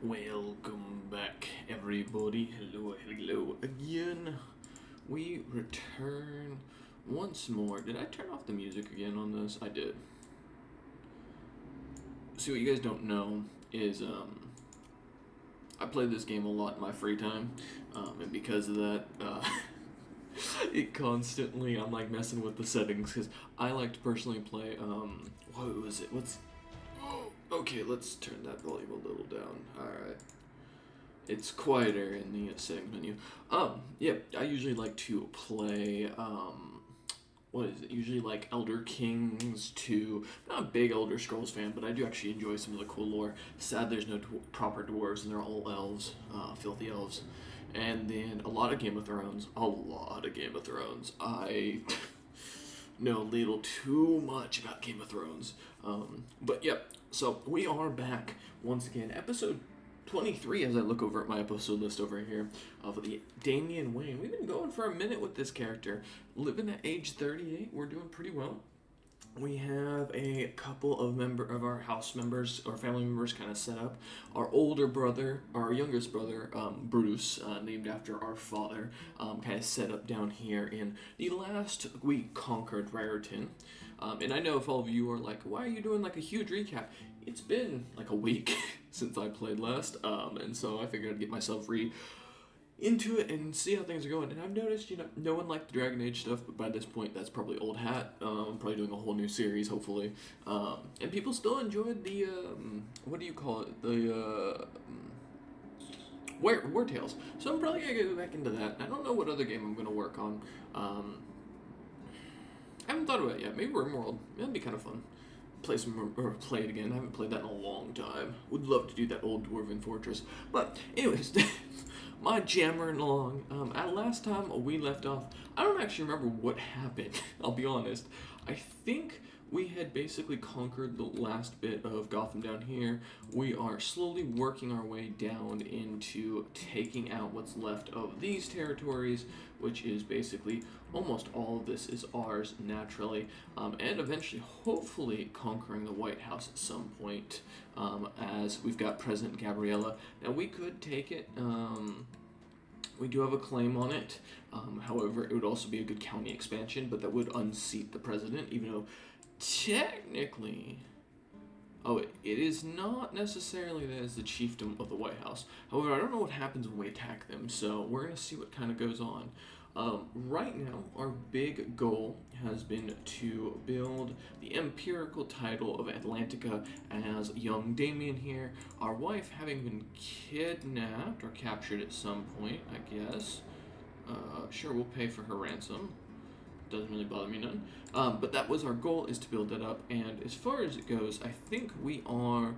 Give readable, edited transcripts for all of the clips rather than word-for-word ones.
Welcome back, everybody. Hello again. We return once more. Did I turn off the music again on this? I did. See, what you guys don't know is, I play this game a lot in my free time, and because of that, it constantly, I'm like messing with the settings, because I like to personally play, what was it? Okay, let's turn that volume a little down. Alright. It's quieter in the settings menu. Yeah, I usually like to play, what is it? Usually like Elder Kings 2. Not a big Elder Scrolls fan, but I do actually enjoy some of the cool lore. Sad there's no proper dwarves, and they're all elves, filthy elves. And then a lot of Game of Thrones. I know a little too much about Game of Thrones. But yep, so we are back once again. Episode 23, as I look over at my episode list over here, of the Damian Wayne. We've been going for a minute with this character. Living at age 38, we're doing pretty well. We have a couple of our house members or family members kind of set up. Our older brother, our youngest brother, Bruce, named after our father, kind of set up down here in the last we conquered Raritan. And I know if all of you are like, why are you doing like a huge recap? It's been like a week since I played last, and so I figured I'd get myself into it and see how things are going. And I've noticed, no one liked the Dragon Age stuff, but by this point, that's probably old hat. I'm probably doing a whole new series, hopefully. And people still enjoyed the, what do you call it? The, War Tales. So I'm probably going to go back into that. I don't know what other game I'm going to work on. I haven't thought about it yet. Maybe RimWorld. That'd be kind of fun. Play it again. I haven't played that in a long time. Would love to do that old Dwarven Fortress. But anyways, my jammering along. At last time we left off, I don't actually remember what happened. I'll be honest. I think we had basically conquered the last bit of Gotham down here. We are slowly working our way down into taking out what's left of these territories, which is basically almost all of this is ours naturally, and eventually, hopefully, conquering the White House at some point, as we've got President Gabriella. Now, we could take it. We do have a claim on it. However, it would also be a good county expansion, but that would unseat the president, even though technically, it is not necessarily that as the chiefdom of the White House. However, I don't know what happens when we attack them, so we're going to see what kind of goes on. Right now, our big goal has been to build the empirical title of Atlantica as young Damian here. Our wife having been kidnapped or captured at some point, I guess. Sure, we'll pay for her ransom. Doesn't really bother me none. But that was our goal, is to build that up. And as far as it goes, I think we are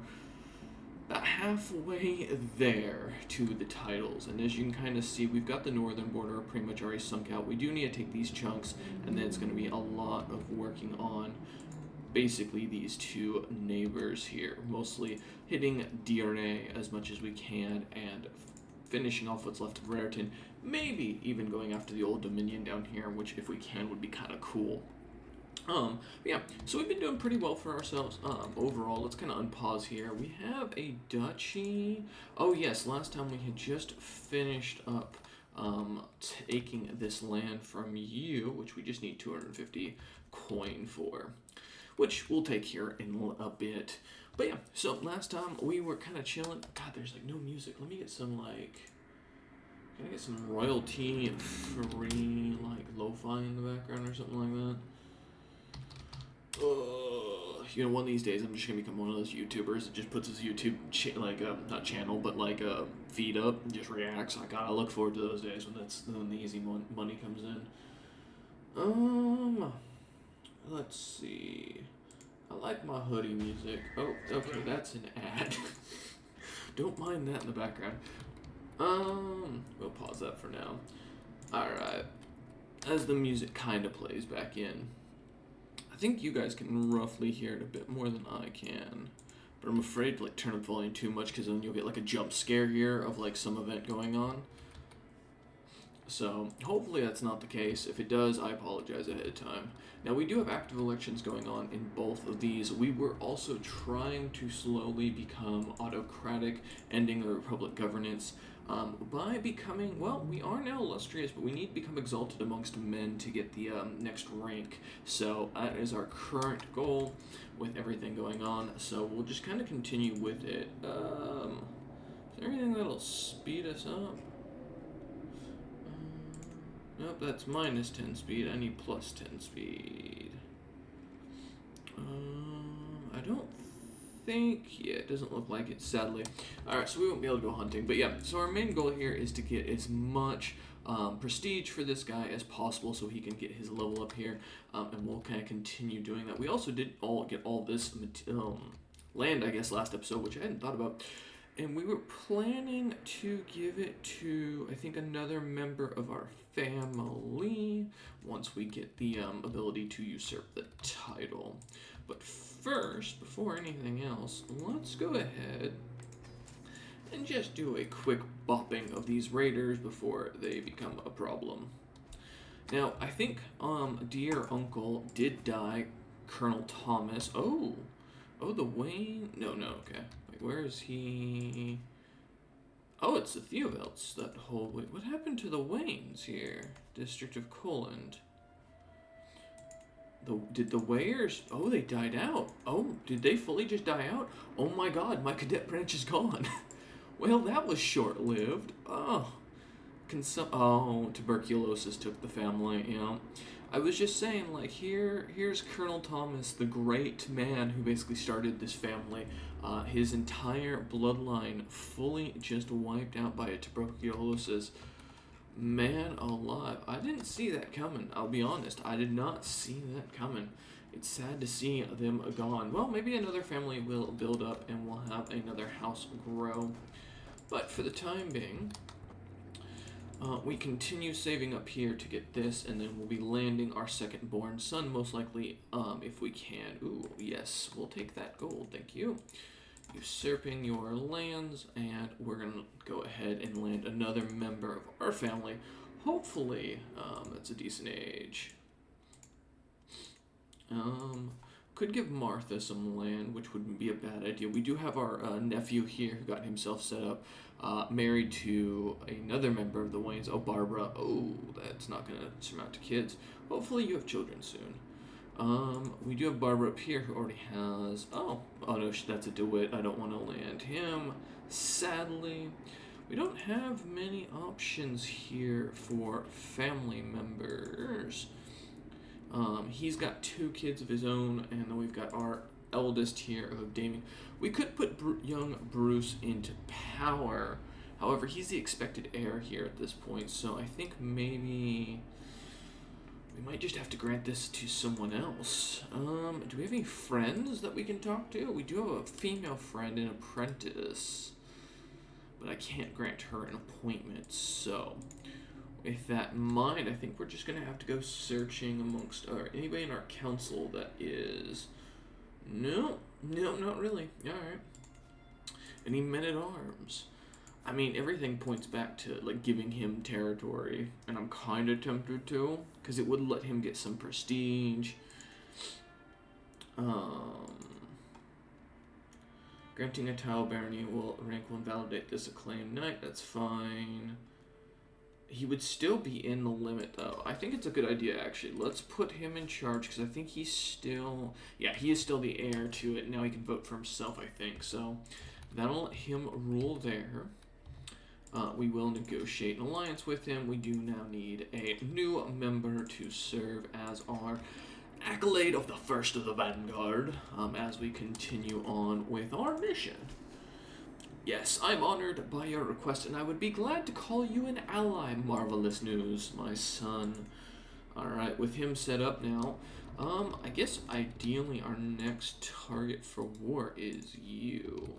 about halfway there to the titles. And as you can kind of see, we've got the northern border pretty much already sunk out. We do need to take these chunks, and then it's going to be a lot of working on basically these two neighbors here. Mostly hitting DNA as much as we can and finishing off what's left of Raritan. Maybe even going after the Old Dominion down here, which if we can would be kind of cool. Yeah, so we've been doing pretty well for ourselves, overall. Let's kind of unpause here. We have a duchy. Oh yes, last time we had just finished up, taking this land from you, which we just need 250 coin for, which we'll take here in a bit. But yeah, so last time we were kind of chilling. God, there's like no music. Let me get some can I get some royalty free, like, lo-fi in the background or something like that? One of these days I'm just gonna become one of those YouTubers that just puts his YouTube not channel, but like a feed up and just reacts. I look forward to those days when the easy money comes in. Let's see. I like my hoodie music. Oh, okay, that's an ad. Don't mind that in the background. We'll pause that for now. Alright. As the music kind of plays back in, I think you guys can roughly hear it a bit more than I can. But I'm afraid to turn up the volume too much, because then you'll get like a jump scare here of like some event going on. So hopefully that's not the case. If it does, I apologize ahead of time. Now we do have active elections going on in both of these. We were also trying to slowly become autocratic, ending the republic governance by becoming, well, we are now illustrious, but we need to become exalted amongst men to get the next rank. So that is our current goal with everything going on. So we'll just kind of continue with it. Is there anything that'll speed us up? Nope, that's minus 10 speed. I need plus 10 speed. I don't think... Yeah, it doesn't look like it, sadly. Alright, so we won't be able to go hunting. But yeah, so our main goal here is to get as much prestige for this guy as possible so he can get his level up here. And we'll kind of continue doing that. We also did get all this land, I guess, last episode, which I hadn't thought about. And we were planning to give it to, I think, another member of our family once we get the ability to usurp the title. But first, before anything else, let's go ahead and just do a quick bopping of these raiders before they become a problem. Now, I think dear uncle did die, Colonel Thomas. Oh, the Wayne. No, okay. Wait, where is he? Oh, it's the Theovelts. That whole. Wait, what happened to the Waynes here? District of Coland. Did the Wayers? Oh, they died out. Oh, did they fully just die out? Oh my God, my cadet branch is gone. Well, that was short-lived. Oh, tuberculosis took the family. You know, I was just saying, like, here's Colonel Thomas, the great man who basically started this family. His entire bloodline fully just wiped out by a tuberculosis. Man alive, I didn't see that coming. I'll be honest, I did not see that coming. It's sad to see them gone. Well, maybe another family will build up and we'll have another house grow. But for the time being, we continue saving up here to get this, and then we'll be landing our second-born son, most likely, if we can. Ooh, yes, we'll take that gold, thank you. Usurping your lands, and we're going to go ahead and land another member of our family. Hopefully, that's a decent age. Could give Martha some land, which wouldn't be a bad idea. We do have our nephew here who got himself set up, married to another member of the Waynes. Oh, Barbara. Oh, that's not going to surmount to kids. Hopefully you have children soon. We do have Barbara up here who already has... Oh no, that's a DeWitt. I don't want to land him. Sadly, we don't have many options here for family members. He's got 2 kids of his own, and then we've got our eldest here of Damian. We could put young Bruce into power. However, he's the expected heir here at this point, so I think maybe we might just have to grant this to someone else. Do we have any friends that we can talk to? We do have a female friend, an apprentice, but I can't grant her an appointment, so... With that in mind, I think we're just going to have to go searching amongst anybody in our council that is... No, not really. Alright. Any men-at-arms? I mean, everything points back to, like, giving him territory, and I'm kind of tempted to, because it would let him get some prestige. Granting a tile barony rank will invalidate this acclaimed knight, that's fine. He would still be in the limit, though. I think it's a good idea, actually. Let's put him in charge, because I think he's still... Yeah, he is still the heir to it. Now he can vote for himself, I think. So that'll let him rule there. We will negotiate an alliance with him. We do now need a new member to serve as our accolade of the first of the Vanguard, as we continue on with our mission. Yes, I'm honored by your request, and I would be glad to call you an ally. Marvelous news, my son. Alright, with him set up now, I guess ideally our next target for war is you.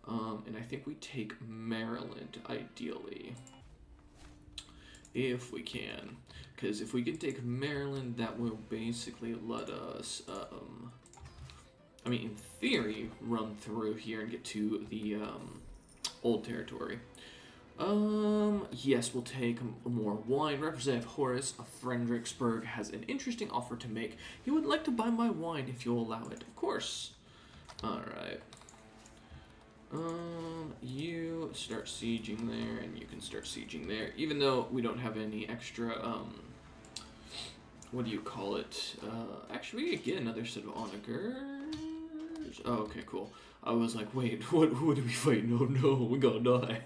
And I think we take Maryland, ideally. If we can. Because if we can take Maryland, that will basically let us, I mean, in theory, run through here and get to the old territory. Yes, we'll take more wine. Representative Horace of Fredericksburg has an interesting offer to make. He would like to buy my wine if you'll allow it. Of course. Alright. You start sieging there, and you can start sieging there. Even though we don't have any extra, what do you call it? Actually, we get another set of onagers. Oh, okay, cool. I was like, wait, what are we fighting? Oh no, we're gonna die.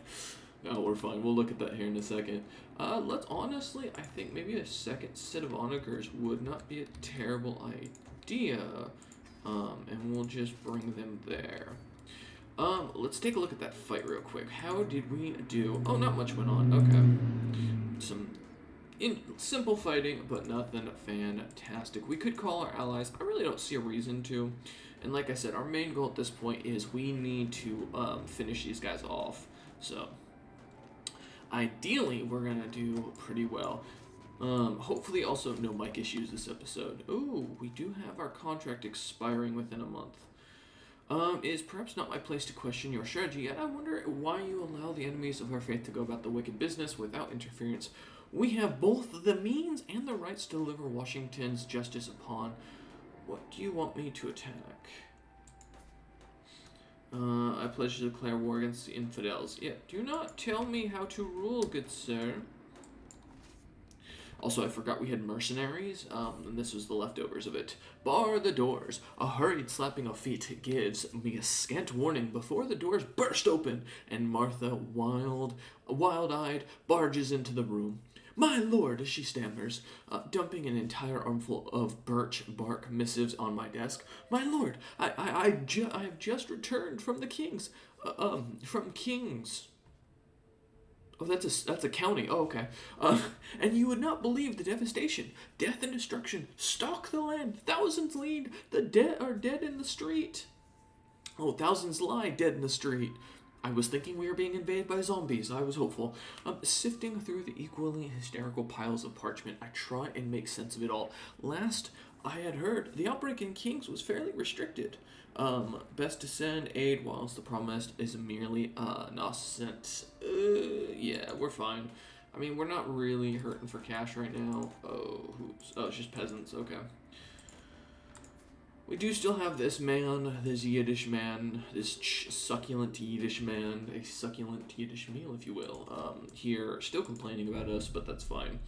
No, we're fine. We'll look at that here in a second. Let's honestly, I think maybe a second set of onagers would not be a terrible idea. And we'll just bring them there. Let's take a look at that fight real quick. How did we do? Oh, not much went on. Okay. Some simple fighting, but nothing fantastic. We could call our allies. I really don't see a reason to. And like I said, our main goal at this point is we need to finish these guys off. So, ideally, we're going to do pretty well. Hopefully also no mic issues this episode. Ooh, we do have our contract expiring within a month. It is perhaps not my place to question your strategy, yet I wonder why you allow the enemies of our faith to go about the wicked business without interference. We have both the means and the rights to deliver Washington's justice upon. What do you want me to attack? I pledge to declare war against the infidels. Yeah, do not tell me how to rule, good sir. Also, I forgot we had mercenaries, and this was the leftovers of it. Bar the doors. A hurried slapping of feet gives me a scant warning before the doors burst open, and Martha, wild-eyed, barges into the room. My lord, she stammers, dumping an entire armful of birch bark missives on my desk. My lord, I have just returned from the King's, from King's. Oh, that's a county. Oh, okay. And you would not believe the devastation. Death and destruction stalk the land. Thousands lead. The dead are dead in the street. Oh, thousands lie dead in the street. I was thinking we were being invaded by zombies. I was hopeful. Sifting through the equally hysterical piles of parchment, I try and make sense of it all. Last I had heard, the outbreak in Kings was fairly restricted. Best to send aid whilst the promised is merely nonsense. Yeah, we're fine. I mean, we're not really hurting for cash right now. Oh, oops. Oh, it's just peasants. Okay. We do still have this man, this Yiddish man, this succulent Yiddish man, a succulent Yiddish meal, if you will, here, still complaining about us, but that's fine.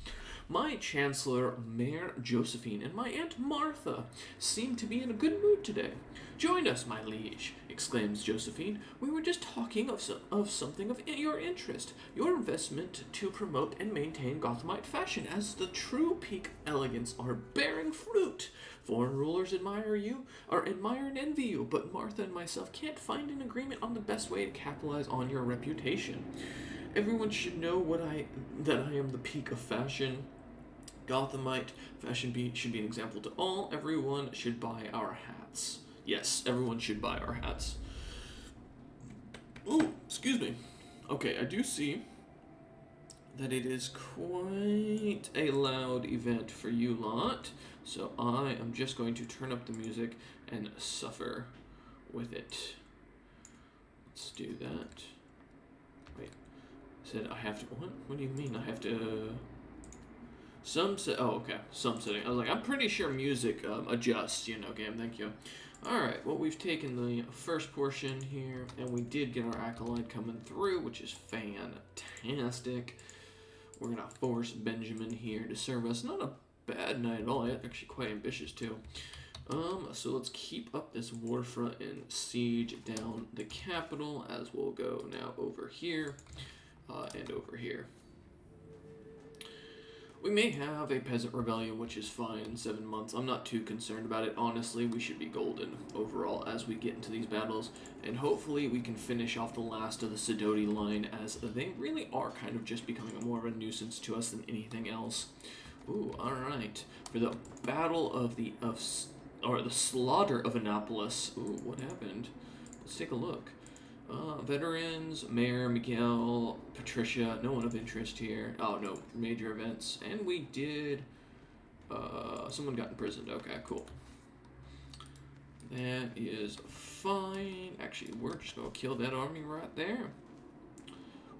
My Chancellor, Mayor Josephine, and my Aunt Martha seem to be in a good mood today. Join us, my liege, exclaims Josephine. We were just talking of something of your interest, your investment to promote and maintain Gothamite fashion as the true peak of elegance are bearing fruit. Foreign rulers admire and envy you, but Martha and myself can't find an agreement on the best way to capitalize on your reputation. Everyone should know that I am the peak of fashion. Gothamite fashion should be an example to all. Everyone should buy our hats. Yes, everyone should buy our hats. Ooh, excuse me. Okay, I do see that it is quite a loud event for you lot. So I am just going to turn up the music and suffer with it. Let's do that. Wait. Said I have to. What do you mean I have to? Oh, okay. Some setting. I was like, I'm pretty sure music adjusts. Game. Thank you. All right. Well, we've taken the first portion here, and we did get our acolyte coming through, which is fantastic. We're gonna force Benjamin here to serve us. Not a bad night at all. Actually, quite ambitious too. So let's keep up this war front and siege down the capital, as we'll go now over here and over here. We may have a peasant rebellion, which is fine in 7 months. I'm not too concerned about it. Honestly, we should be golden overall as we get into these battles. And hopefully we can finish off the last of the Sidoti line, as they really are kind of just becoming more of a nuisance to us than anything else. Ooh, alright. For the battle of the slaughter of Annapolis. Ooh, what happened? Let's take a look. Veterans, Mayor, Miguel, Patricia, no one of interest here. Oh, no, major events. And we did, someone got imprisoned. Okay, cool. That is fine. Actually, we're just going to kill that army right there.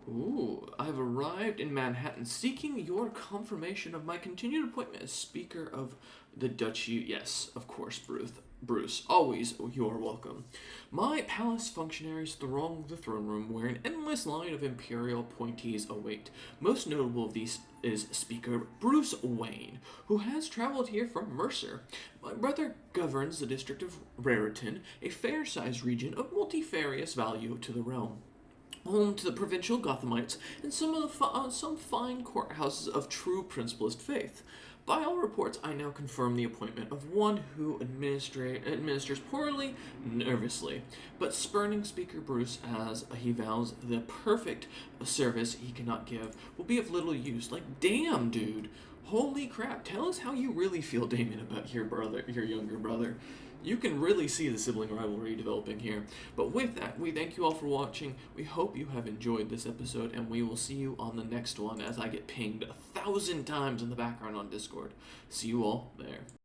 Ooh, I've arrived in Manhattan seeking your confirmation of my continued appointment as Speaker of the Duchy. Yes, of course, Bruce. Bruce, always you are welcome. My palace functionaries throng the throne room where an endless line of imperial appointees await. Most notable of these is Speaker Bruce Wayne, who has traveled here from Mercer. My brother governs the district of Raritan, a fair-sized region of multifarious value to the realm, home to the provincial Gothamites and some fine courthouses of true principlist faith. By all reports, I now confirm the appointment of one who administers poorly, nervously, but spurning Speaker Bruce as he vows the perfect service he cannot give will be of little use. Like, damn, dude. Holy crap. Tell us how you really feel, Damian, about your younger brother. You can really see the sibling rivalry developing here. But with that, we thank you all for watching. We hope you have enjoyed this episode, and we will see you on the next one as I get pinged 1,000 times in the background on Discord. See you all there.